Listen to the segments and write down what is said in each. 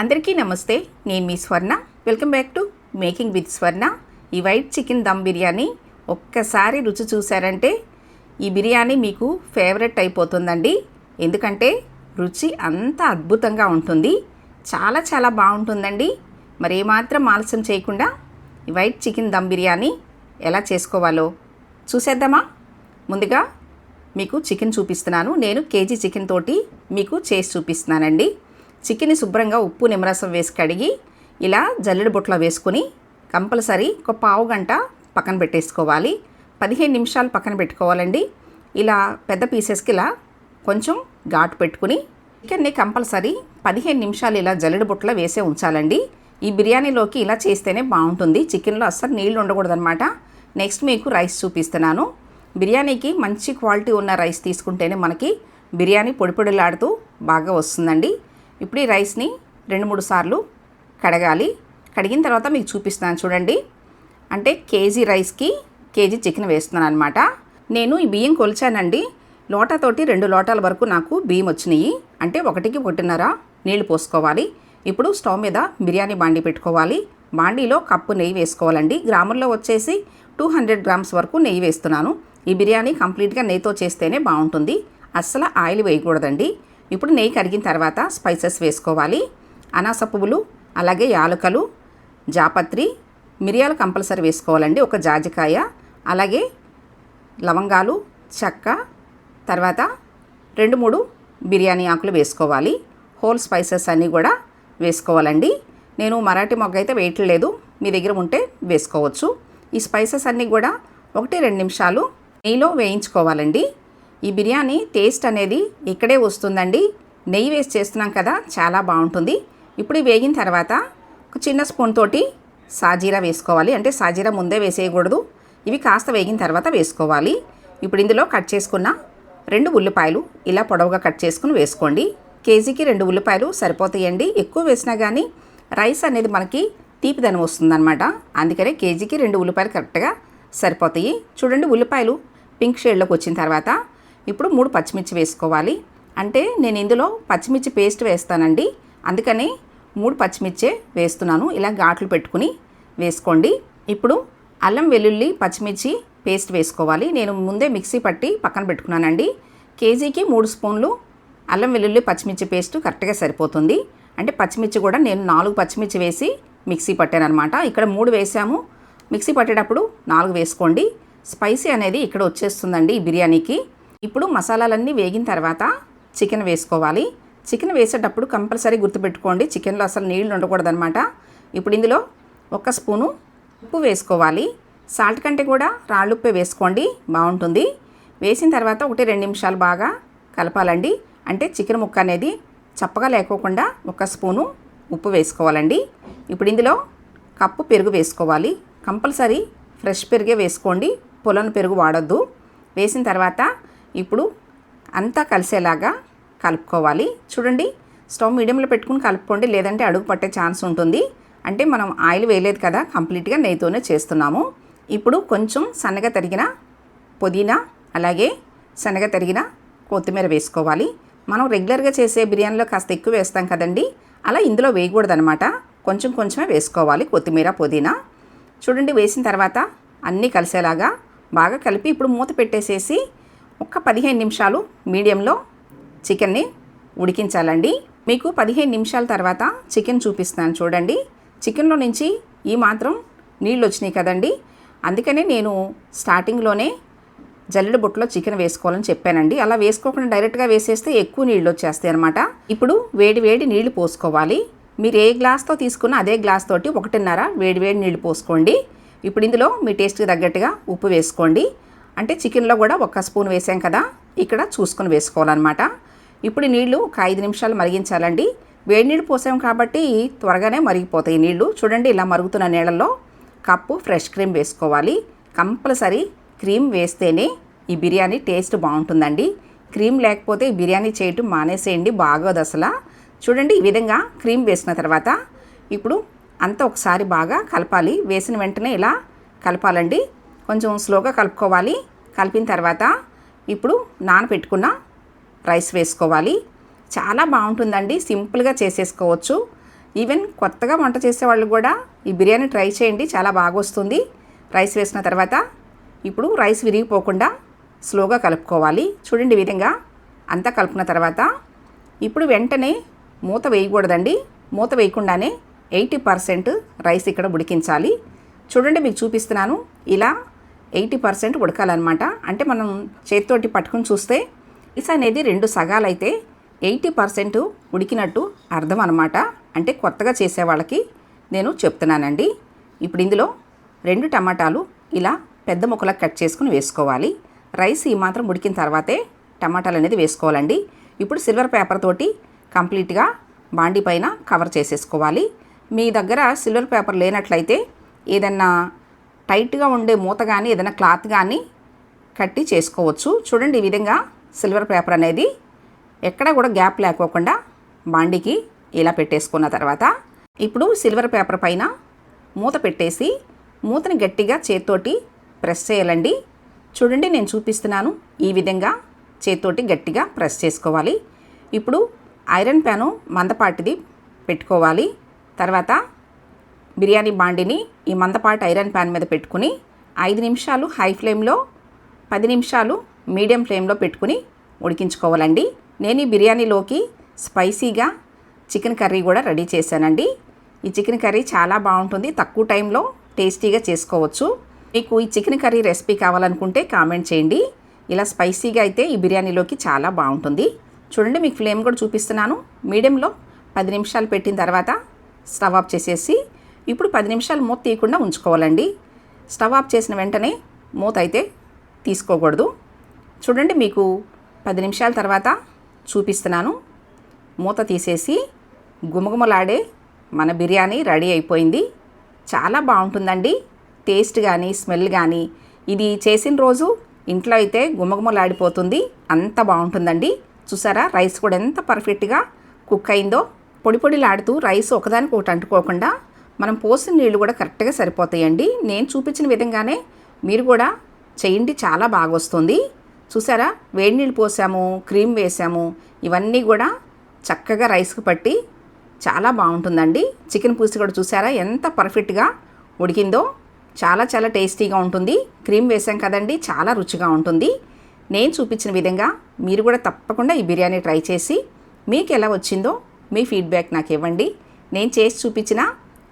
అందరికీ నమస్తే. నేను మీ స్వర్ణ. Welcome back to making with స్వర్ణ. ఈ వైట్ చికెన్ దమ్ బిర్యానీ ఒక్కసారి రుచి చూసారంటే ఈ బిర్యానీ మీకు ఫేవరెట్ అయిపోతుందండి. ఎందుకంటే రుచి అంత అద్భుతంగా ఉంటుంది. చాలా చాలా బాగుంటుందండి. మరి ఏమాత్రం ఆలస్యం చేయకుండా ఈ వైట్ చికెన్ దమ్ బిర్యానీ ఎలా చేసుకోవాలో చూసేద్దామా? ముందుగా మీకు చికెన్ చూపిస్తున్నాను. నేను కేజీ చికెన్ తోటి మీకు చేసి చూపిస్తున్నానండి. చికెన్ని శుభ్రంగా ఉప్పు నిమ్మరసం వేసి కడిగి ఇలా జల్లెడ బుట్టలో వేసుకొని కంపల్సరీ ఒక పావు గంట పక్కన పెట్టేసుకోవాలి. 15 నిమిషాలు పక్కన పెట్టుకోవాలండి. ఇలా పెద్ద పీసెస్కి ఇలా కొంచెం ఘాటు పెట్టుకుని చికెన్ని కంపల్సరీ 15 నిమిషాలు ఇలా జల్లెడ బుట్టలో వేసే ఉంచాలండి. ఈ బిర్యానీలోకి ఇలా చేస్తేనే బాగుంటుంది. చికెన్లో అస్సలు నీళ్ళు ఉండకూడదనమాట. నెక్స్ట్ మీకు రైస్ చూపిస్తున్నాను. బిర్యానీకి మంచి క్వాలిటీ ఉన్న రైస్ తీసుకుంటేనే మనకి బిర్యానీ పొడి పొడిలాడుతూ బాగా వస్తుందండి. ఇప్పుడు ఈ రైస్ని 2-3 సార్లు కడగాలి. కడిగిన తర్వాత మీకు చూపిస్తున్నాను చూడండి. అంటే కేజీ రైస్కి కేజీ చికెన్ వేస్తున్నాను అనమాట. నేను ఈ బియ్యం కొలిచానండి. లోటాతోటి 2 లోటాల వరకు నాకు బియ్యం వచ్చినాయి. అంటే 1.5 నీళ్లు పోసుకోవాలి. ఇప్పుడు స్టవ్ మీద బిర్యానీ బాండీ పెట్టుకోవాలి. బాండీలో కప్పు నెయ్యి వేసుకోవాలండి. గ్రాముల్లో వచ్చేసి 200 గ్రామ్స్ వరకు నెయ్యి వేస్తున్నాను. ఈ బిర్యానీ కంప్లీట్గా నెయ్యితో చేస్తేనే బాగుంటుంది. అస్సలు ఆయిల్ వేయకూడదండి. ఇప్పుడు నెయ్యి కరిగిన తర్వాత స్పైసెస్ వేసుకోవాలి. అనాస పువ్వులు, అలాగే యాలకులు, జాపత్రి, మిరియాలు కంపల్సరీ వేసుకోవాలండి. ఒక జాజికాయ, అలాగే లవంగాలు, చెక్క, తర్వాత 2-3 బిర్యానీ ఆకులు వేసుకోవాలి. హోల్ స్పైసెస్ అన్నీ కూడా వేసుకోవాలండి. నేను మరాఠీ మొగ్గ అయితే వేయట్లేదు, మీ దగ్గర ఉంటే వేసుకోవచ్చు. ఈ స్పైసెస్ అన్నీ కూడా 1-2 నిమిషాలు నెయ్యిలో వేయించుకోవాలండి. ఈ బిర్యానీ టేస్ట్ అనేది ఇక్కడే వస్తుందండి. నెయ్యి వేసి చేస్తున్నాం కదా, చాలా బాగుంటుంది. ఇప్పుడు వేగిన తర్వాత ఒక చిన్న స్పూన్ తోటి సాజీరా వేసుకోవాలి. అంటే సాజీరా ముందే వేసేయకూడదు, ఇవి కాస్త వేగిన తర్వాత వేసుకోవాలి. ఇప్పుడు ఇందులో కట్ చేసుకున్న 2 ఉల్లిపాయలు ఇలా పొడవుగా కట్ చేసుకుని వేసుకోండి. కేజీకి 2 ఉల్లిపాయలు సరిపోతాయండి. ఎక్కువ వేసినా కానీ రైస్ అనేది మనకి తీపిదనం వస్తుందన్నమాట. అందుకనే కేజీకి 2 ఉల్లిపాయలు కరెక్ట్గా సరిపోతాయి. చూడండి, ఉల్లిపాయలు పింక్ షేడ్లోకి వచ్చిన తర్వాత ఇప్పుడు 3 పచ్చిమిర్చి వేసుకోవాలి. అంటే నేను ఇందులో పచ్చిమిర్చి పేస్ట్ వేస్తానండి, అందుకని 3 పచ్చిమిర్చే వేస్తున్నాను. ఇలా ఘాట్లు పెట్టుకుని వేసుకోండి. ఇప్పుడు అల్లం వెల్లుల్లి పచ్చిమిర్చి పేస్ట్ వేసుకోవాలి. నేను ముందే మిక్సీ పట్టి పక్కన పెట్టుకున్నానండి. కేజీకి 3 స్పూన్లు అల్లం వెల్లుల్లి పచ్చిమిర్చి పేస్ట్ కరెక్ట్గా సరిపోతుంది. అంటే పచ్చిమిర్చి కూడా నేను 4 పచ్చిమిర్చి వేసి మిక్సీ పట్టాను అనమాట. ఇక్కడ 3 వేసాము, మిక్సీ పట్టేటప్పుడు 4 వేసుకోండి. స్పైసీ అనేది ఇక్కడ వచ్చేస్తుందండి ఈ బిర్యానీకి. ఇప్పుడు మసాలాలన్నీ వేగిన తర్వాత చికెన్ వేసుకోవాలి. చికెన్ వేసేటప్పుడు కంపల్సరీ గుర్తుపెట్టుకోండి, చికెన్లో అసలు నీళ్ళు ఉండకూడదనమాట. ఇప్పుడు ఇందులో 1 స్పూను ఉప్పు వేసుకోవాలి. సాల్ట్ కంటే కూడా రాళ్ళుప్పే వేసుకోండి, బాగుంటుంది. వేసిన తర్వాత 1-2 నిమిషాలు బాగా కలపాలండి. అంటే చికెన్ ముక్క అనేది చప్పగా లేకోకుండా 1 స్పూను ఉప్పు వేసుకోవాలండి. ఇప్పుడు ఇందులో కప్పు పెరుగు వేసుకోవాలి. కంపల్సరీ ఫ్రెష్ పెరుగే వేసుకోండి, పుల్లన పెరుగు వాడొద్దు. వేసిన తర్వాత ఇప్పుడు అంతా కలిసేలాగా కలుపుకోవాలి. చూడండి, స్టవ్ మీడియంలో పెట్టుకుని కలుపుకోండి, లేదంటే అడుగు పట్టే ఛాన్స్ ఉంటుంది. అంటే మనం ఆయిల్ వేయలేదు కదా, కంప్లీట్గా నెయ్యితోనే చేస్తున్నాము. ఇప్పుడు కొంచెం సన్నగా తరిగిన పుదీనా, అలాగే సన్నగా తరిగిన కొత్తిమీర వేసుకోవాలి. మనం రెగ్యులర్గా చేసే బిర్యానీలో కాస్త ఎక్కువ వేస్తాం కదండి, అలా ఇందులో వేయకూడదనమాట. కొంచెం కొంచెమే వేసుకోవాలి కొత్తిమీర, పుదీనా. చూడండి, వేసిన తర్వాత అన్నీ కలిసేలాగా బాగా కలిపి ఇప్పుడు మూత పెట్టేసేసి ఒక 15 నిమిషాలు మీడియంలో చికెన్ని ఉడికించాలండి. మీకు 15 నిమిషాల తర్వాత చికెన్ చూపిస్తాను చూడండి. చికెన్లో నుంచి ఈ మాత్రం నీళ్ళు వచ్చినాయి కదండి, అందుకనే నేను స్టార్టింగ్లోనే జల్లెడ బుట్టలో చికెన్ వేసుకోవాలని చెప్పానండి. అలా వేసుకోకుండా డైరెక్ట్గా వేసేస్తే ఎక్కువ నీళ్ళు వచ్చేస్తాయి అనమాట. ఇప్పుడు వేడి నీళ్లు పోసుకోవాలి. మీరు ఏ గ్లాస్తో తీసుకున్నా అదే గ్లాస్ తోటి 1.5 వేడి నీళ్లు పోసుకోండి. ఇప్పుడు ఇందులో మీ టేస్ట్కి తగ్గట్టుగా ఉప్పు వేసుకోండి. అంటే చికెన్లో కూడా 1 స్పూన్ వేసాం కదా, ఇక్కడ చూసుకొని వేసుకోవాలన్నమాట. ఇప్పుడు నీళ్లు ఒక 5 నిమిషాలు మరిగించాలండి. వేడి నీళ్ళు పోసాం కాబట్టి త్వరగానే మరిగిపోతాయి నీళ్లు. చూడండి, ఇలా మరుగుతున్న నీళ్ళల్లో కప్పు ఫ్రెష్ క్రీమ్ వేసుకోవాలి. కంపల్సరీ క్రీమ్ వేస్తేనే ఈ బిర్యానీ టేస్ట్ బాగుంటుందండి. క్రీమ్ లేకపోతే ఈ బిర్యానీ చేయటం మానేసేయండి, బాగోదు అసలు. చూడండి, ఈ విధంగా క్రీమ్ వేసిన తర్వాత ఇప్పుడు అంతా ఒకసారి బాగా కలపాలి. వేసిన వెంటనే ఇలా కలపాలండి. కొంచెం స్లోగా కలుపుకోవాలి. కలిపిన తర్వాత ఇప్పుడు నానబెట్టుకున్న రైస్ వేసుకోవాలి. చాలా బాగుంటుందండి, సింపుల్గా చేసేసుకోవచ్చు. ఈవెన్ కొత్తగా వంట చేసే వాళ్ళు కూడా ఈ బిర్యానీ ట్రై చేయండి, చాలా బాగా వస్తుంది. రైస్ వేసిన తర్వాత ఇప్పుడు రైస్ విరిగిపోకుండా స్లోగా కలుపుకోవాలి. చూడండి ఈ విధంగా అంతా కలుపుకున్న తర్వాత ఇప్పుడు వెంటనే మూత వేయకూడదండి. మూత వేయకుండానే 80% రైస్ ఇక్కడ ఉడికించాలి. చూడండి మీకు చూపిస్తున్నాను, ఇలా 80% ఉడకాలన్నమాట. అంటే మనం చేతితోటి పట్టుకుని చూస్తే రైస్ అనేది 2 సగాలైతే 80% ఉడికినట్టు అర్థం అన్నమాట. అంటే కొత్తగా చేసే వాళ్ళకి నేను చెప్తున్నానండి. ఇప్పుడు ఇందులో 2 టమాటాలు ఇలా పెద్ద ముక్కలకు కట్ చేసుకుని వేసుకోవాలి. రైస్ ఈ మాత్రం ఉడికిన తర్వాతే టమాటాలు అనేది వేసుకోవాలండి. ఇప్పుడు సిల్వర్ పేపర్ తోటి కంప్లీట్గా బాండీ పైన కవర్ చేసేసుకోవాలి. మీ దగ్గర సిల్వర్ పేపర్ లేనట్లయితే ఏదన్నా టైట్గా ఉండే మూత కానీ ఏదైనా క్లాత్ కానీ కట్టి చేసుకోవచ్చు. చూడండి ఈ విధంగా సిల్వర్ పేపర్ అనేది ఎక్కడ కూడా గ్యాప్ లేకోకుండా బాండీకి ఇలా పెట్టేసుకున్న తర్వాత ఇప్పుడు సిల్వర్ పేపర్ పైన మూత పెట్టేసి మూతని గట్టిగా చేత్తోటి ప్రెస్ చేయాలండి. చూడండి నేను చూపిస్తున్నాను, ఈ విధంగా చేత్తోటి గట్టిగా ప్రెస్ చేసుకోవాలి. ఇప్పుడు ఐరన్ ప్యాను మందపాటిది పెట్టుకోవాలి. తర్వాత బిర్యానీ బాండిని ఈ మందపాటి ఐరన్ ప్యాన్ మీద పెట్టుకుని 5 నిమిషాలు హై ఫ్లేమ్లో, 10 నిమిషాలు మీడియం ఫ్లేమ్లో పెట్టుకుని ఉడికించుకోవాలండి. నేను ఈ బిర్యానీలోకి స్పైసీగా చికెన్ కర్రీ కూడా రెడీ చేశానండి. ఈ చికెన్ కర్రీ చాలా బాగుంటుంది, తక్కువ టైంలో టేస్టీగా చేసుకోవచ్చు. మీకు ఈ చికెన్ కర్రీ రెసిపీ కావాలనుకుంటే కామెంట్ చేయండి. ఇలా స్పైసీగా అయితే ఈ బిర్యానీలోకి చాలా బాగుంటుంది. చూడండి మీకు ఫ్లేమ్ కూడా చూపిస్తున్నాను. మీడియంలో 10 నిమిషాలు పెట్టిన తర్వాత స్టవ్ ఆఫ్ చేసేసి ఇప్పుడు 10 నిమిషాలు మూత తీయకుండా ఉంచుకోవాలండి. స్టవ్ ఆఫ్ చేసిన వెంటనే మూత అయితే తీసుకోకూడదు. చూడండి మీకు 10 నిమిషాల తర్వాత చూపిస్తున్నాను. మూత తీసేసి గుమగుమలాడే మన బిర్యానీ రెడీ అయిపోయింది. చాలా బాగుంటుందండి, టేస్ట్ కానీ స్మెల్ కానీ. ఇది చేసిన రోజు ఇంట్లో అయితే గుమగుమలాడిపోతుంది, అంత బాగుంటుందండి. చూసారా రైస్ కూడా ఎంత పర్ఫెక్ట్గా కుక్ అయిందో. పొడి పొడిలాడుతూ రైస్ ఒకదానికి ఒకటి అంటుకోకుండా మనం పోసిన నీళ్ళు కూడా కరెక్ట్గా సరిపోతాయండి. నేను చూపించిన విధంగానే మీరు కూడా చేయండి, చాలా బాగా వస్తుంది. చూసారా వేడి నీళ్ళు పోసాము, క్రీమ్ వేసాము, ఇవన్నీ కూడా చక్కగా రైస్కి పట్టి చాలా బాగుంటుందండి. చికెన్ పులుసు కూడా చూసారా ఎంత పర్ఫెక్ట్గా ఉడికిందో. చాలా చాలా టేస్టీగా ఉంటుంది. క్రీమ్ వేసాం కదండి, చాలా రుచిగా ఉంటుంది. నేను చూపించిన విధంగా మీరు కూడా తప్పకుండా ఈ బిర్యానీ ట్రై చేసి మీకు ఎలా వచ్చిందో మీ ఫీడ్బ్యాక్ నాకు ఇవ్వండి. నేను చేసి చూపించిన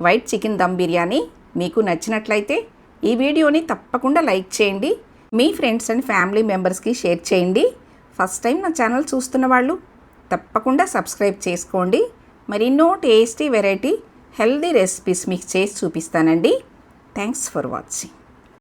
వైట్ చికెన్ దమ్ బిర్యానీ మీకు నచ్చినట్లయితే ఈ వీడియోని తప్పకుండా లైక్ చేయండి. మీ ఫ్రెండ్స్ అండ్ ఫ్యామిలీ మెంబర్స్కి షేర్ చేయండి. ఫస్ట్ టైం నా ఛానల్ చూస్తున్న వాళ్ళు తప్పకుండా సబ్స్క్రైబ్ చేసుకోండి. మరెన్నో టేస్టీ వెరైటీ హెల్దీ రెసిపీస్ మీకు చేసి చూపిస్తానండి. Thanks for watching.